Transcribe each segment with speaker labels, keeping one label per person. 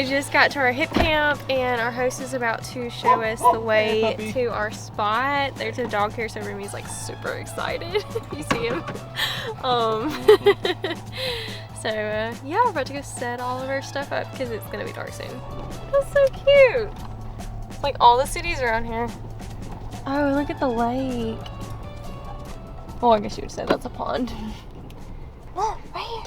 Speaker 1: we just got to our HipCamp and our host is about to show us the way to our spot. There's a dog here, so Remy's like super excited. You see him? So yeah, we're about to go set all of our stuff up because it's gonna be dark soon. That's so cute. It's like all the cities around here. Oh, look at the lake. Well, I guess you would say that's a pond. Look, right here.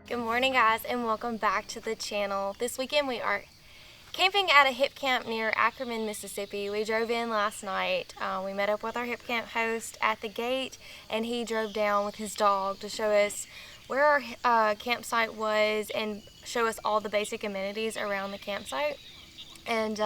Speaker 1: Good morning, guys, and welcome back to the channel. This weekend we are camping at a HipCamp near Ackerman, Mississippi. We drove in last night. We met up with our HipCamp host at the gate, and he drove down with his dog to show us where our campsite was and show us all the basic amenities around the campsite. And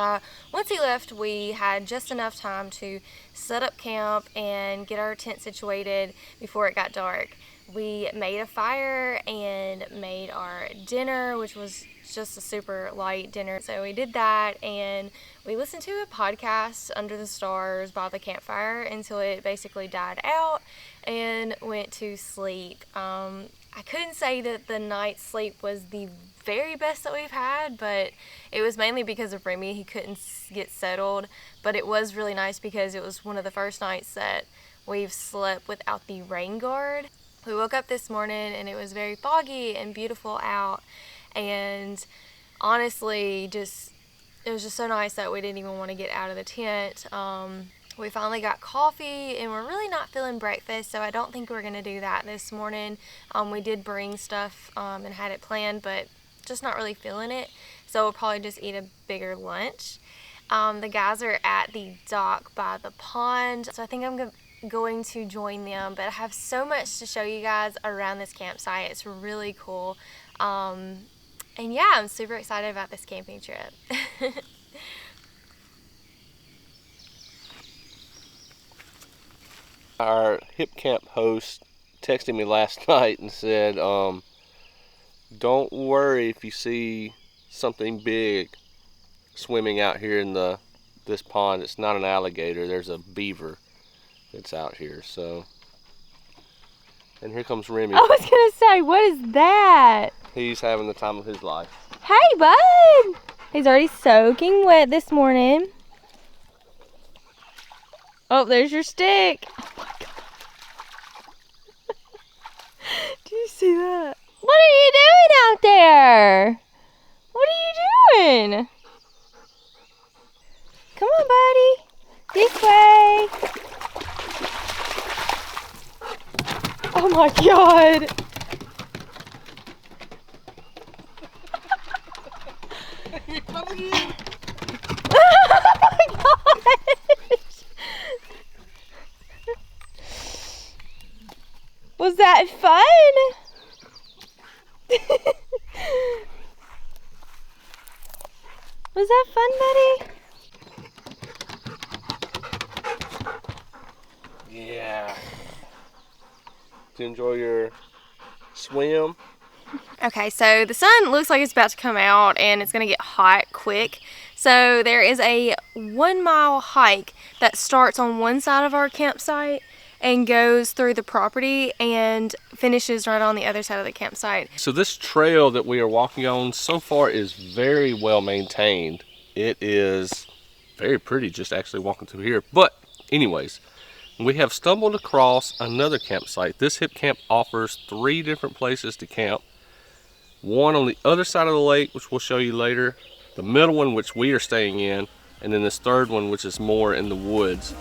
Speaker 1: once he left, we had just enough time to set up camp and get our tent situated before it got dark. We made a fire and made our dinner, which was just a super light dinner. So we did that, and we listened to a podcast under the stars by the campfire until it basically died out and went to sleep. I couldn't say that the night's sleep was the very best that we've had, but it was mainly because of Remy. He couldn't get settled, but it was really nice because it was one of the first nights that we've slept without the rain guard. We woke up this morning and it was very foggy and beautiful out, and honestly it was just so nice that we didn't even want to get out of the tent. We finally got coffee and we're really not feeling breakfast, so I don't think we're going to do that this morning. We did bring stuff and had it planned, but just not really feeling it, so we'll probably just eat a bigger lunch. The guys are at the dock by the pond, so I think I'm going to join them, but I have so much to show you guys around this campsite. It's really cool, and yeah, I'm super excited about this camping trip.
Speaker 2: Our HipCamp host texted me last night and said, don't worry if you see something big swimming out here in this pond. It's not an alligator, there's a beaver that's out here. So, and here comes Remy.
Speaker 1: I was gonna say, what is that?
Speaker 2: He's having the time of his life.
Speaker 1: Hey, bud! He's already soaking wet this morning. Oh, there's your stick. Oh my God. Do you see that? What are you doing out there? What are you doing? Come on, buddy. This way. Oh my God. Oh my gosh. Was that fun? Was that fun, buddy?
Speaker 2: Yeah. To enjoy your swim.
Speaker 1: Okay, so the sun looks like it's about to come out and it's going to get hot quick. So there is a 1 mile hike that starts on one side of our campsite and goes through the property and finishes right on the other side of the campsite.
Speaker 2: So this trail that we are walking on so far is very well maintained. It is very pretty just actually walking through here. But anyways, we have stumbled across another campsite. This HipCamp offers 3 different places to camp. One on the other side of the lake, which we'll show you later. The middle one, which we are staying in. And then this third one, which is more in the woods.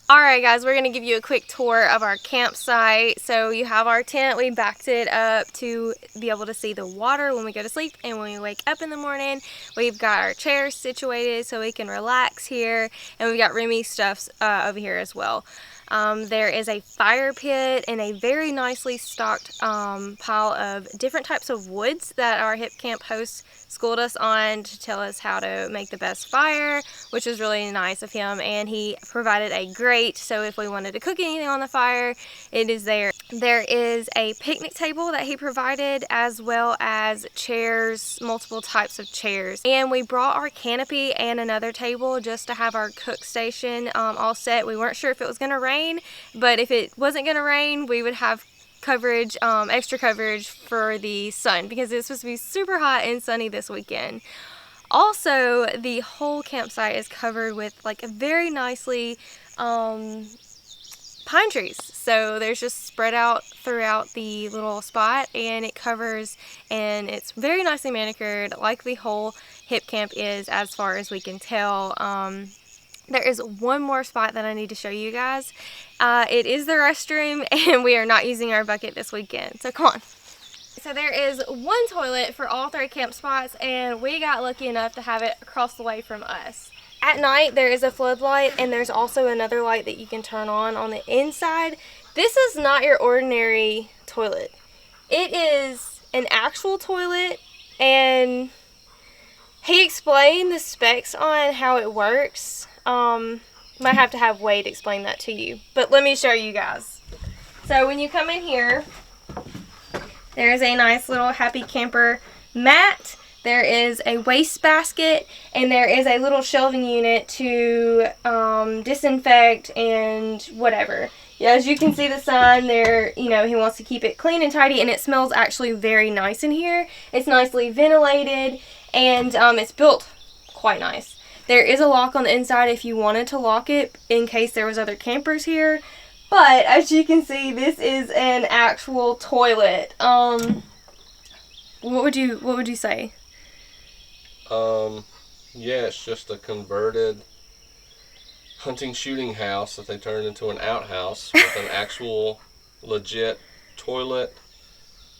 Speaker 1: All right. Alright guys, we're going to give you a quick tour of our campsite. So you have our tent, we backed it up to be able to see the water when we go to sleep and when we wake up in the morning. We've got our chairs situated so we can relax here, and we've got roomy stuff over here as well. There is a fire pit and a very nicely stocked pile of different types of woods that our HipCamp host schooled us on to tell us how to make the best fire, which was really nice of him. And he provided a grate, so if we wanted to cook anything on the fire, it is there. There is a picnic table that he provided, as well as chairs, multiple types of chairs. And we brought our canopy and another table just to have our cook station all set. We weren't sure if it was going to rain, but if it wasn't going to rain, we would have coverage, extra coverage for the sun, because it's supposed to be super hot and sunny this weekend. Also, the whole campsite is covered with like a very nicely pine trees. So there's just spread out throughout the little spot, and it covers, and it's very nicely manicured like the whole HipCamp is, as far as we can tell. There is one more spot that I need to show you guys. It is the restroom, and we are not using our bucket this weekend, so come on. So there is one toilet for all 3 camp spots, and we got lucky enough to have it across the way from us. At night there is a floodlight, and there's also another light that you can turn on the inside. This is not your ordinary toilet. It is an actual toilet, and he explained the specs on how it works. Might have to have Wade explain that to you, but let me show you guys. So when you come in here, there's a nice little happy camper mat. There is a waste basket, and there is a little shelving unit to disinfect and whatever. Yeah, as you can see the sign there, you know, he wants to keep it clean and tidy, and it smells actually very nice in here. It's nicely ventilated, and it's built quite nice. There is a lock on the inside if you wanted to lock it in case there was other campers here. But as you can see, this is an actual toilet. What would you say?
Speaker 2: Yeah, it's just a converted hunting shooting house that they turned into an outhouse with an actual legit toilet,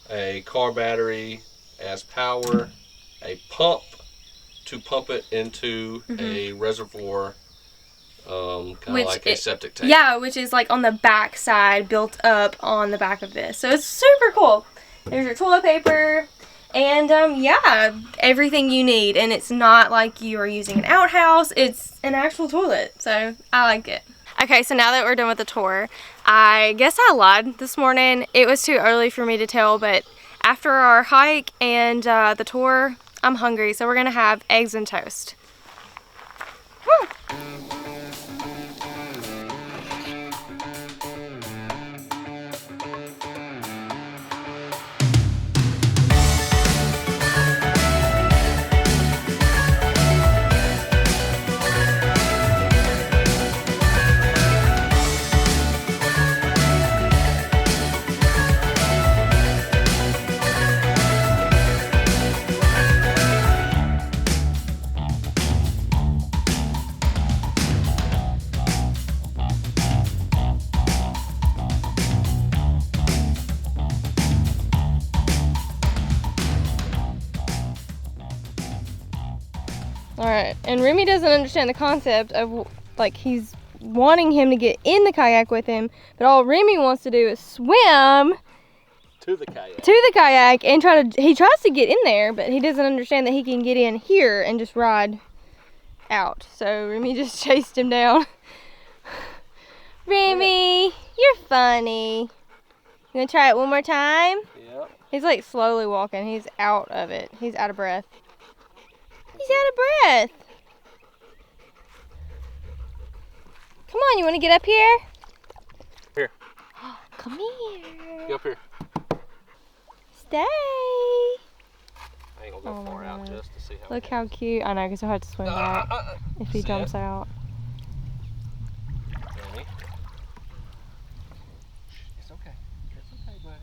Speaker 2: a car battery as power, a pump to pump it into a reservoir, kind of like a septic tank.
Speaker 1: Yeah, which is like on the back side, built up on the back of this. So it's super cool. There's your toilet paper, and yeah, everything you need. And it's not like you are using an outhouse, it's an actual toilet. So I like it. Okay, so now that we're done with the tour, I guess I lied this morning. It was too early for me to tell, but after our hike and the tour, I'm hungry, so we're gonna have eggs and toast. Woo! Alright, and Remy doesn't understand the concept of, like, he's wanting him to get in the kayak with him, but all Remy wants to do is swim
Speaker 2: to the kayak
Speaker 1: and he tries to get in there, but he doesn't understand that he can get in here and just ride out. So Remy just chased him down. Remy, you're funny. You gonna try it one more time?
Speaker 2: Yep.
Speaker 1: He's like slowly walking. He's out of it. He's out of breath. He's out of breath. Come on, you want to get up here?
Speaker 2: Here.
Speaker 1: Come here.
Speaker 2: Get up here.
Speaker 1: Stay.
Speaker 2: I ain't gonna go far out just to see how.
Speaker 1: Look how cute. I know, because he'll have to swim back if he jumps out.
Speaker 2: Remy. It's okay. It's okay, buddy.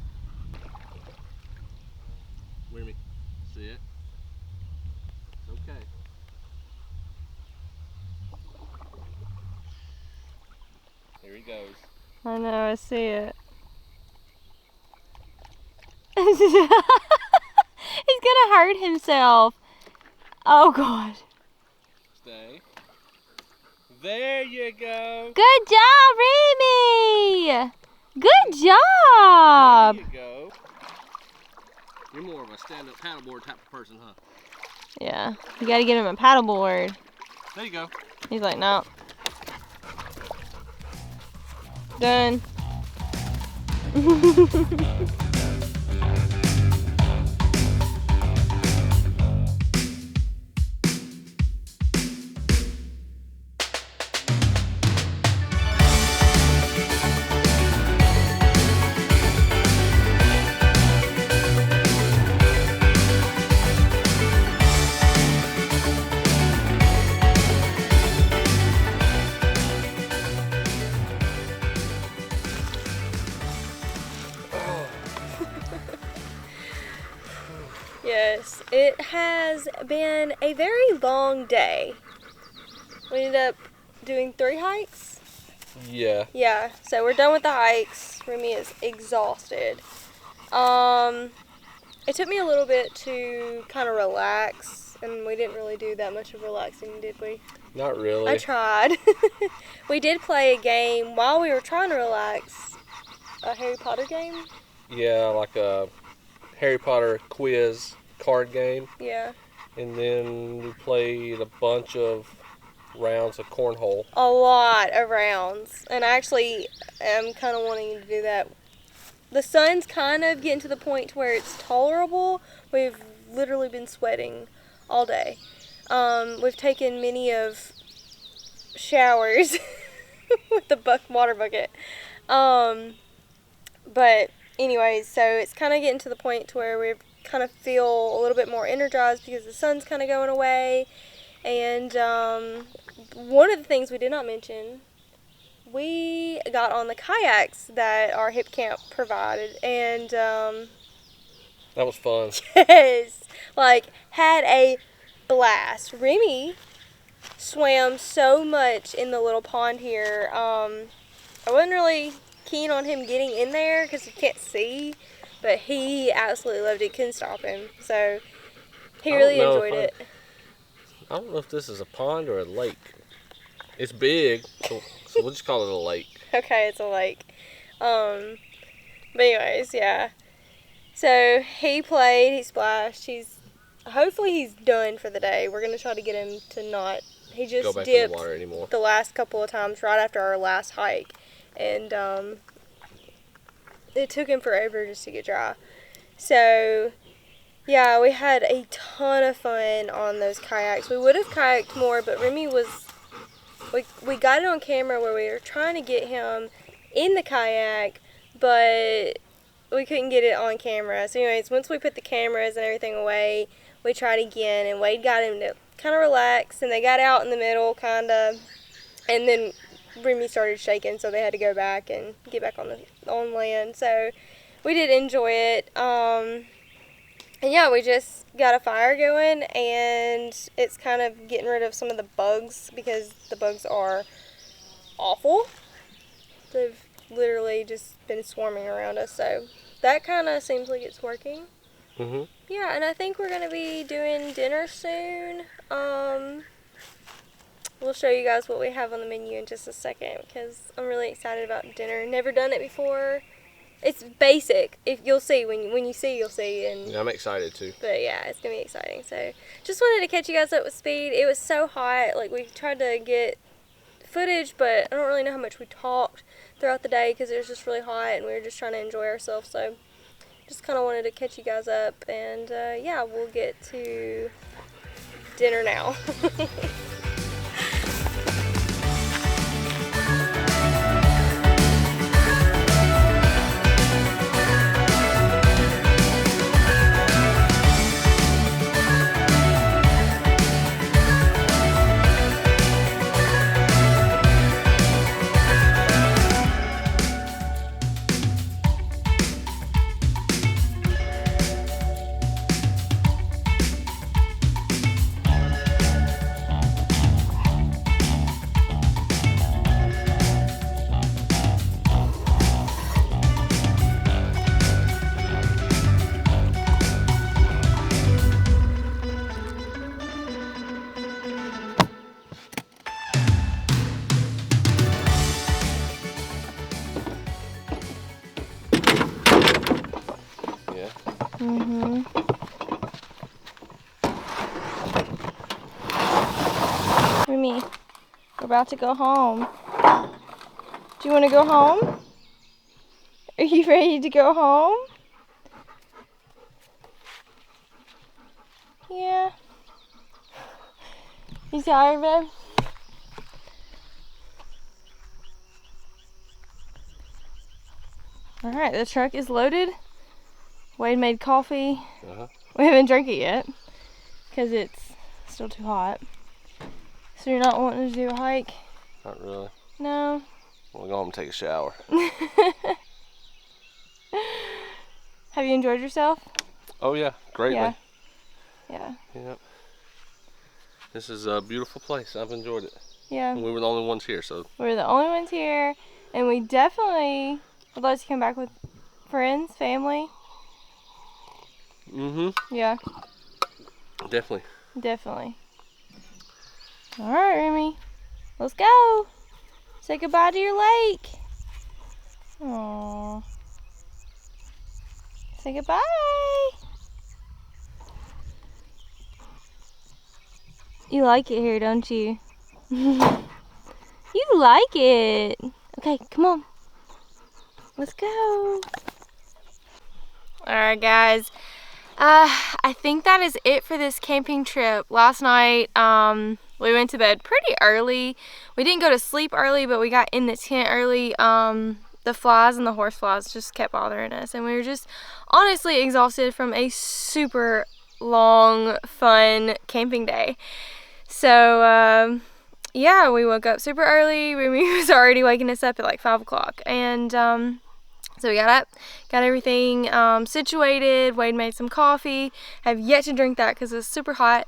Speaker 2: Remy, see it? Okay. Here he goes.
Speaker 1: I know, I see it. He's gonna hurt himself. Oh God.
Speaker 2: Stay. There you go.
Speaker 1: Good job, Remy. Good job.
Speaker 2: There you go. You're more of a stand-up paddleboard type of person, huh?
Speaker 1: Yeah, you gotta get him a paddleboard.
Speaker 2: There you go.
Speaker 1: He's like, no. Done. Yes, it has been a very long day. We ended up doing 3 hikes.
Speaker 2: Yeah.
Speaker 1: Yeah, so we're done with the hikes. Remy is exhausted. It took me a little bit to kind of relax, and we didn't really do that much of relaxing, did we?
Speaker 2: Not really.
Speaker 1: I tried. We did play a game while we were trying to relax. A Harry Potter game?
Speaker 2: Yeah, like a Harry Potter quiz card game.
Speaker 1: Yeah.
Speaker 2: And then we played a bunch of rounds of cornhole.
Speaker 1: A lot of rounds. And I actually am kind of wanting to do that. The sun's kind of getting to the point to where it's tolerable. We've literally been sweating all day. We've taken many of showers with the water bucket. But anyways, so it's kind of getting to the point to where we kind of feel a little bit more energized because the sun's kind of going away. And one of the things we did not mention, we got on the kayaks that our HipCamp provided, and
Speaker 2: That was fun.
Speaker 1: yes, like, had a blast. Remy swam so much in the little pond here. I wasn't really keen on him getting in there because you can't see, but he absolutely loved it. Couldn't stop him. So he really enjoyed it.
Speaker 2: I don't know if this is a pond or a lake. It's big, so we'll just call it a lake.
Speaker 1: Okay, it's a lake. But anyways, yeah. So he played, he splashed. Hopefully he's done for the day. We're gonna try to get him to not. He just
Speaker 2: Go back
Speaker 1: dipped
Speaker 2: in the water anymore.
Speaker 1: the last couple of times right after our last hike, and it took him forever just to get dry. So yeah, we had a ton of fun on those kayaks. We would have kayaked more, but Remy was. We got it on camera where we were trying to get him in the kayak, but we couldn't get it on camera. So anyways, once we put the cameras and everything away, we tried again, and Wade got him to kind of relax, and they got out in the middle, kind of, and then Remy started shaking, so they had to go back and get back on land. So we did enjoy it. And yeah, we just got a fire going, and it's kind of getting rid of some of the bugs because the bugs are awful. They've literally just been swarming around us, so that kind of seems like it's working.
Speaker 2: Mhm.
Speaker 1: Yeah, and I think we're going to be doing dinner soon. We'll show you guys what we have on the menu in just a second because I'm really excited about dinner. Never done it before. It's basic. If you'll see when you see, you'll see. And
Speaker 2: Yeah, I'm excited too.
Speaker 1: but yeah, it's gonna be exciting. So just wanted to catch you guys up with speed. It was so hot. Like, we tried to get footage, but I don't really know how much we talked throughout the day because it was just really hot and we were just trying to enjoy ourselves. So just kind of wanted to catch you guys up, and yeah, we'll get to dinner now. Remy, we're about to go home. Do you want to go home? Are you ready to go home? Yeah. You tired, babe? Alright, the truck is loaded. Wade made coffee. We haven't drank it yet because it's still too hot. So you're not wanting to do a hike?
Speaker 2: Not really.
Speaker 1: No.
Speaker 2: We'll go home and take a shower.
Speaker 1: Have you enjoyed yourself?
Speaker 2: Oh yeah, greatly.
Speaker 1: Yeah.
Speaker 2: Yep. This is a beautiful place. I've enjoyed it.
Speaker 1: Yeah.
Speaker 2: And we were the only ones here, so.
Speaker 1: We're the only ones here, and we definitely would like to come back with friends, family. Yeah.
Speaker 2: Definitely.
Speaker 1: Definitely. All right, Remy. Let's go. Say goodbye to your lake. Aww. Say goodbye. You like it here, don't you? You like it. Okay, come on. Let's go. All right, guys. I think that is it for this camping trip. Last night, we went to bed pretty early. We didn't go to sleep early, but we got in the tent early. The flies and the horse flies just kept bothering us, and we were just honestly exhausted from a super long, fun camping day. So, yeah, we woke up super early. Remy was already waking us up at like 5 o'clock, and so we got up, got everything situated. Wade made some coffee. Have yet to drink that because it's super hot.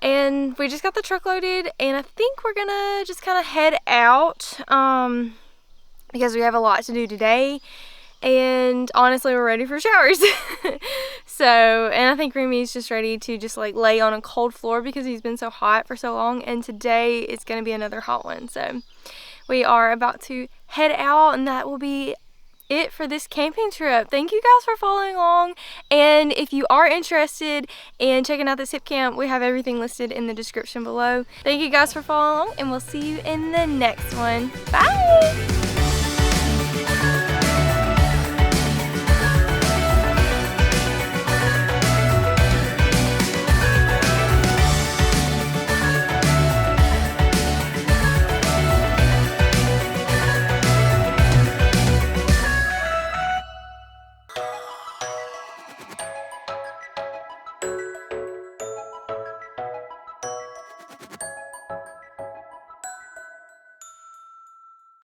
Speaker 1: And we just got the truck loaded, and I think we're gonna just kind of head out because we have a lot to do today. And honestly, we're ready for showers. So, and I think Remy's just ready to just like lay on a cold floor because he's been so hot for so long. And today is gonna be another hot one. So we are about to head out, and that will be it for this camping trip. Thank you guys for following along, and if you are interested in checking out this HipCamp, we have everything listed in the description below. Thank you guys for following along, and we'll see you in the next one. Bye!